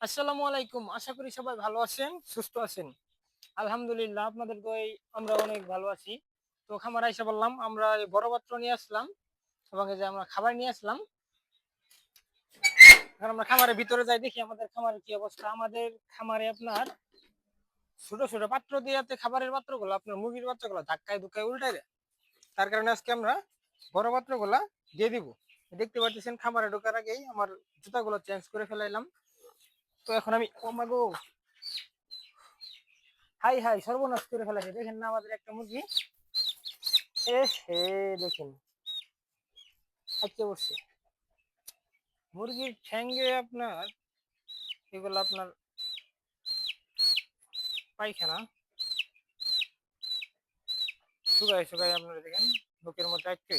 আসসালামু আলাইকুম। আশা করি সবাই ভালো আছেন, সুস্থ আছেন। আলহামদুলিল্লাহ আপনাদের দোয়ায় আমরা অনেক ভালো আছি। তো খামারে আইসা বললাম আমরা এই বড় পাত্র নিয়ে আসলাম এবং এই যে আমরা খাবার নিয়ে আসলাম। এখন আমরা খামারের ভিতরে যাই দেখি আমাদের খামারের কি অবস্থা। আমাদের খামারে আপনার ছোট ছোট পাত্র দিয়েতে খাবারের পাত্রগুলো আপনার মুরগির বাচ্চাগুলো ধাক্কায় ধুক্কায় উল্টায় দেয়। তার কারণে আজকে আমরা বড় পাত্রগুলা দিয়ে দিব। দেখতে পাচ্ছেন খামারে ঢোকার আগেই আমার জুতাগুলো চেঞ্জ করে ফেলাইলাম। তো এখন আমি ও মা গো, হাই হাই সর্বনাশ করে ফেলেছে। দেখেন না আমাদের একটা মুরগি, এ হে দেখেন আটকে বসছে। মুরগির ঠ্যাঙ্গে আপনার এগুলো আপনার পায়খানা শুকায় শুকায় আপনারা দেখেন বুকের মধ্যে আটকে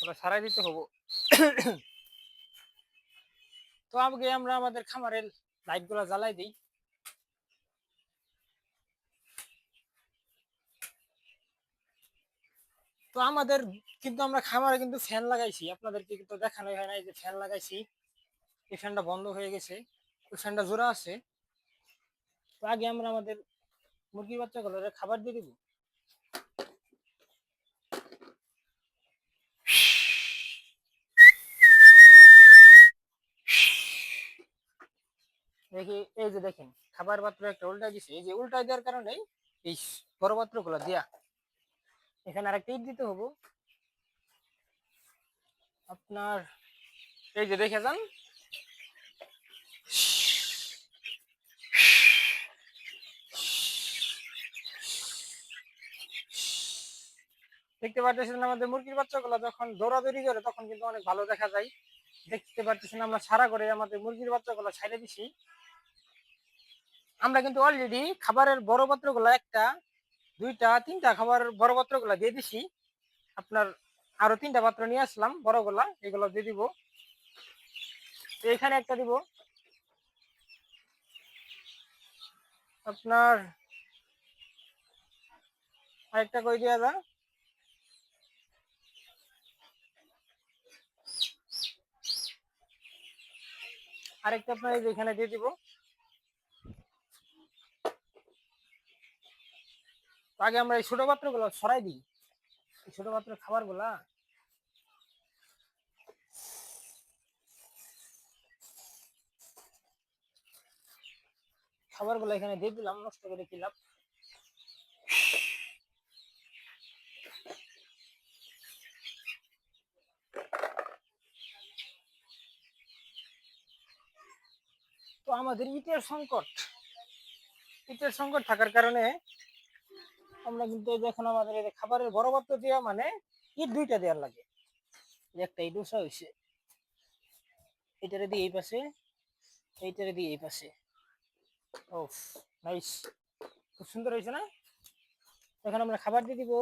ওটা সারাই দিতে হবো। তো আগে আমরা আমাদের খামারের লাইট গুলা জ্বালাই দিই। তো আমাদের কিন্তু আমরা খামারে কিন্তু ফ্যান লাগাইছি, আপনাদেরকে কিন্তু দেখানো হয় না। এই যে ফ্যান লাগাইছি, এই ফ্যানটা বন্ধ হয়ে গেছে, ওই ফ্যানটা জোড়া আছে। তো আগে আমরা আমাদের মুরগির বাচ্চাগুলো খাবার দিয়ে দিব। দেখি এই যে দেখেন খাবার পাত্র একটা উল্টাই দিছে, এই যে উল্টাই দেওয়ার কারণে এই বড় পাত্র গুলা দিয়া এখানে আরেকটা ইট দিতে হবো আপনার। এই যে দেখে যান, দেখতে পাচ্ছেন আমাদের মুরগির বাচ্চাগুলো যখন দৌড়াদৌড়ি করে তখন কিন্তু অনেক ভালো দেখা যায়। দেখতে পাচ্ছেন আমরা সারা করে আমাদের মুরগির বাচ্চাগুলো ছাইড়ে দিছি। আমরা কিন্তু অলরেডি খাবারের বড় পাত্রগুলো একটা দুইটা তিনটা খাবার বড় পাত্রগুলো দিয়ে দিছি। আপনার আরো তিনটা পাত্র নিয়ে আসলাম বড়গুলা, এগুলো দিয়ে দিব। এখানে একটা দিব আপনার, আরেকটা কই দেওয়া যা, আরেকটা আপনার এই যে এখানে দিয়ে দিব। আগে আমরা এই ছোট পাত্রগুলো সরাই দিই, এই ছোট পাত্রের খাবারগুলা খাবারগুলো এখানে দিয়ে দিলাম, নষ্ট করে কি লাভ। তো আমাদের ইটের সংকট থাকার কারণে আমরা কিন্তু এখন আমাদের এই খাবারের বড় পাত্র দেওয়া মানে ইট দুইটা দেওয়ার লাগে। একটা ইট উষা হয়েছে, এটারে দিয়ে এই পাশে, এইটারে দিয়ে এই পাশে। ও নাইস, খুব সুন্দর হয়েছে না। এখন আমরা খাবার দিয়ে দিব।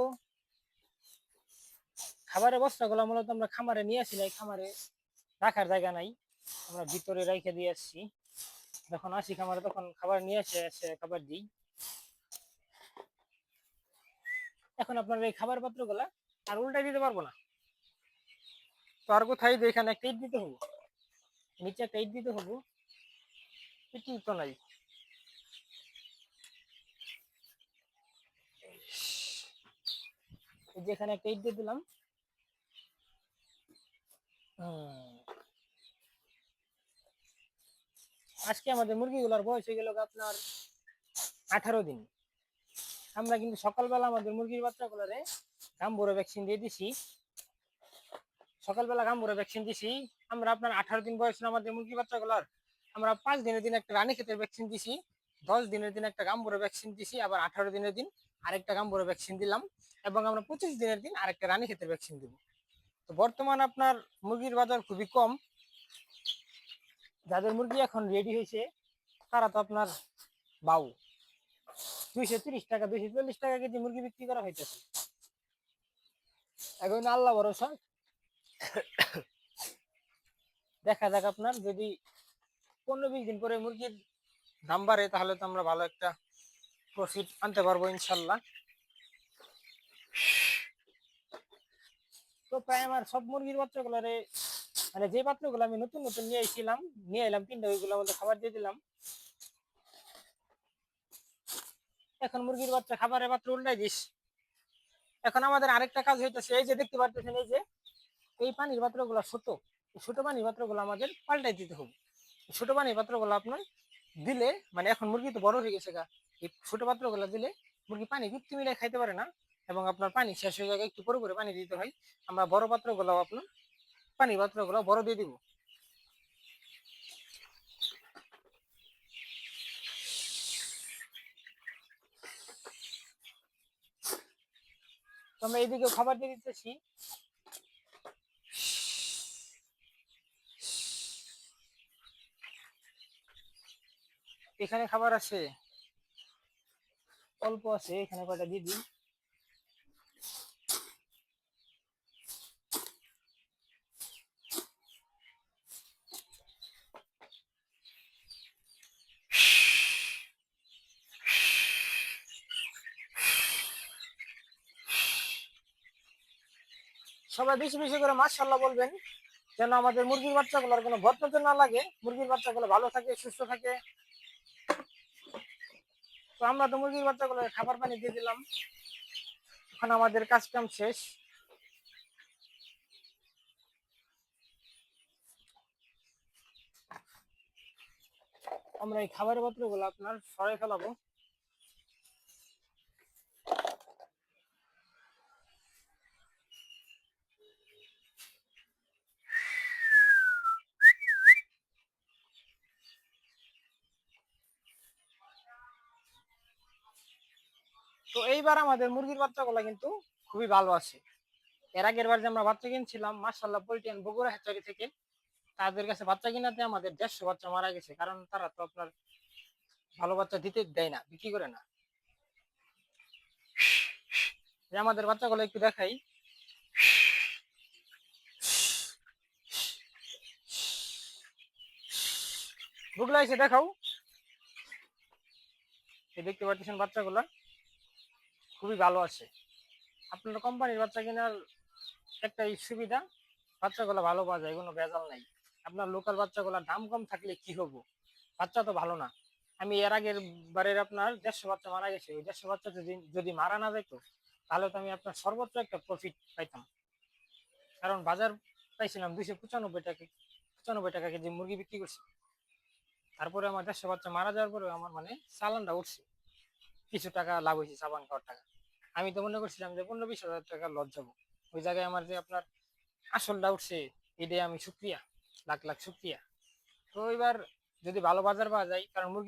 খাবারের বস্তাগুলো মূলত আমরা খামারে নিয়ে আসি নাই, খামারে রাখার জায়গা নাই, আমরা ভিতরে রেখে দিয়ে আসছি। যখন আসি খামারে তখন খাবার নিয়ে এসে এসে খাবার দিই। এখন আপনার এই খাবার পাত্রগুলা আর উল্টাই দিতে পারবো না। তো আর কোথায় যে এখানে একটা ইট দিতে হবো, নিচে একটা ইট দিতে হবো, ইটি তো নাই। এই যে এখানে একটা ইট দিয়ে দিলাম। আজকে আমাদের মুরগিগুলোর বয়স হয়ে গেল আপনার 18 দিন। আমরা কিন্তু সকালবেলা আমাদের মুরগির বাচ্চাগুলোরে গাম্বুরা ভ্যাকসিন দিয়ে দিছি। সকালবেলা গাম্বুরা ভ্যাকসিন দিছি আমরা আপনার 18 দিন বয়স আমাদের মুরগি বাচ্চাগুলোর। আমরা 5 দিনের দিন একটা রানী ক্ষেতের ভ্যাকসিন দিছি, 10 দিনের দিন একটা গাম্বুরা ভ্যাকসিন দিছি, আবার 18 দিনের দিন আরেকটা গাম্বুরা ভ্যাকসিন দিলাম, এবং আমরা 25 দিনের দিন আরেকটা রানী ক্ষেতের ভ্যাকসিন দিব। তো বর্তমান আপনার মুরগির বাজার খুবই কম। যাদের মুরগি এখন রেডি হয়েছে তারা তো আপনার বাউ 230 টাকা 240 টাকা কেজি মুরগি বিক্রি করা হইতেছে। এখন আল্লাহ ভরসা, দেখা যাক আপনার যদি 15-20 দিন পরে মুরগির দাম বাড়ে তাহলে তো আমরা ভালো একটা প্রফিট আনতে পারবো ইনশাল্লাহ। তো প্রায় আমার সব মুরগির বাচ্চাগুলোরে মানে যে পাত্রগুলো আমি নতুন নতুন নিয়ে এলাম 3টা, ওইগুলোর মধ্যে খাবার দিয়ে দিলাম। এখন মুরগির বাচ্চা খাবারের পাত্র উল্টাই দিস। এখন আমাদের আরেকটা কাজ হইতেছে, এই যে দেখতে পাচ্ছেন, এই যে এই পানির পাত্রগুলো ছোট, এই ছোট পানির পাত্রগুলো আমাদের পাল্টাই দিতে হবে। ছোট পানির পাত্রগুলো আপনার দিলে, মানে এখন মুরগি তো বড় হয়ে গেছে গা, এই ছোট পাত্রগুলো দিলে মুরগি পানি তৃপ্তি মিলাই খাইতে পারে না, এবং আপনার পানি শেষ হয়ে যায়, একটু পরে পরে পানি দিতে হয়। আমরা বড় পাত্রগুলো আপনার পানির পাত্রগুলো বড় দিয়ে দিব। তো আমরা এইদিকেও খাবার দিয়ে দিতেছি। এখানে খাবার আছে, অল্প আছে, এখানে কয়টা দিয়ে দিই। সবাই বেশি বেশি করে মাশাআল্লাহ বলবেন, যেন আমাদের মুরগির বাচ্চাগুলোর কোনো বদনজর না লাগে, মুরগির বাচ্চাগুলো ভালো থাকে, সুস্থ থাকে। তো আমরা তো মুরগির বাচ্চাগুলো খাবার পানি দিয়ে দিলাম, এখন আমাদের কাজ কাম শেষ। আমরা এই খাবারের পাত্রগুলো আপনার সরাই ফেলাবো। তো এইবার আমাদের মুরগির বাচ্চাগুলো কিন্তু খুবই ভালো আছে। এর আগের বার যে আমরা বাচ্চা কিনছিলাম, মাশাআল্লাহ পলিটিয়ান বগুড়া হ্যাচারি থেকে, তাদের কাছে বাচ্চা কিনাতে আমাদের 150 বাচ্চা মারা গেছে, কারণ তারা তো আপনার ভালো বাচ্চা দিতে দেয় না, বিক্রি করে না। যে আমাদের বাচ্চাগুলো একটু দেখাই, বুগলা এসে দেখাও। এই দেখতে পাচ্ছেন বাচ্চাগুলো খুবই ভালো আছে। আপনার কোম্পানির বাচ্চা কেনার একটাই সুবিধা, বাচ্চাগুলো ভালো পাওয়া যায়, কোনো ভেজাল নাই। আপনার লোকাল বাচ্চাগুলোর দাম কম থাকলে কি হবো, বাচ্চা তো ভালো না। আমি এর আগের বারের আপনার 150 বাচ্চা মারা গেছে, ওই 150 বাচ্চা যদি যদি মারা না যাইতো, তাহলে তো আমি আপনার সর্বোচ্চ একটা প্রফিট পাইতাম। কারণ বাজার পাইছিলাম 295 টাকা, 95 টাকা কেজি মুরগি বিক্রি করছি। তারপরে আমার 150 বাচ্চা মারা যাওয়ার পরে আমার মানে চালানটা উঠছে, কিছু টাকা লাভ হয়েছে, সাবান খাওয়ার টাকা। আমি তো মনে করছিলাম যে 15-20 হাজার টাকা লস যাবো, ওই জায়গায় আমার যে আপনার আসলটা উঠছে, এটাই আমি শুক্রিয়া, লাখ লাখ শুক্রিয়া। তো এবার যদি ভালো বাজার পাওয়া যায়, কারণ মুরগি